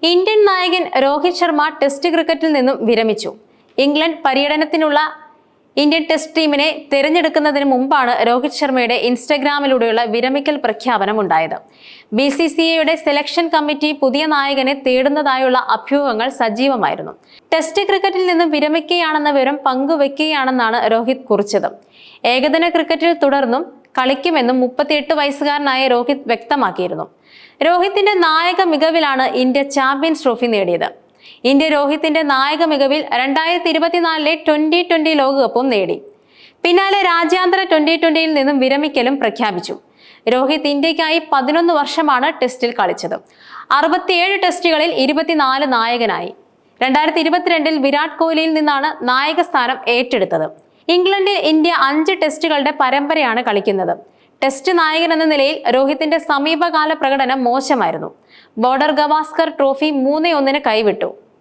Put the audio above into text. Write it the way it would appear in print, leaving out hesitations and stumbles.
Indian നായകൻ Rohit Sharma test ക്രിക്കറ്റിൽ നിന്നും വിരമിച്ചു. ഇംഗ്ലണ്ട് പര്യടനത്തിനുള്ള ഇന്ത്യൻ ടെസ്റ്റ് ടീമിനെ തിരഞ്ഞെടുക്കുന്നതിന് മുമ്പാണ് രോഹിത് ശർമ്മയുടെ ഇൻസ്റ്റഗ്രാമിലൂടെയുള്ള വിരമിക്കൽ പ്രഖ്യാപനം ഉണ്ടായത്. BCCIയുടെ സെലക്ഷൻ കമ്മിറ്റി പുതിയ നായകനെ തേടുന്നതായുള്ള അഭ്യൂഹങ്ങൾ സജീവമായിരുന്നു. ടെസ്റ്റ് ക്രിക്കറ്റിൽ നിന്നും വിരമിക്കുകയാണെന്ന വിവരം പങ്കുവെക്കുകയാണെന്നാണ് രോഹിത് കുറിച്ചത്. ഏകദിന ക്രിക്കറ്റിൽ തുടർന്നും കളിക്കുമെന്നും 38 വയസ്സുകാരനായ രോഹിത് വ്യക്തമാക്കിയിരുന്നു. രോഹിത്തിന്റെ നായക മികവിലാണ് ഇന്ത്യ ചാമ്പ്യൻസ് ട്രോഫി നേടിയത്. ഇന്ത്യ രോഹിത്തിന്റെ നായക മികവിൽ 2024 T20 ലോകകപ്പും നേടി. പിന്നാലെ രാജ്യാന്തര T20യിൽ നിന്നും വിരമിക്കലും പ്രഖ്യാപിച്ചു. രോഹിത് ഇന്ത്യക്കായി 11 വർഷമാണ് ടെസ്റ്റിൽ കളിച്ചത്. 67 ടെസ്റ്റുകളിൽ 24 നായകനായി. 2022 വിരാട് കോഹ്ലിയിൽ നിന്നാണ് നായക സ്ഥാനം ഏറ്റെടുത്തത്. ഇംഗ്ലണ്ടിൽ ഇന്ത്യ 5 ടെസ്റ്റുകളുടെ പരമ്പരയാണ് കളിക്കുന്നത്. ടെസ്റ്റ് നായകൻ എന്ന നിലയിൽ രോഹിത്തിന്റെ സമീപകാല പ്രകടനം മോശമായിരുന്നു. ബോർഡർ ഗവാസ്കർ ട്രോഫി 3-1 കൈവിട്ടു.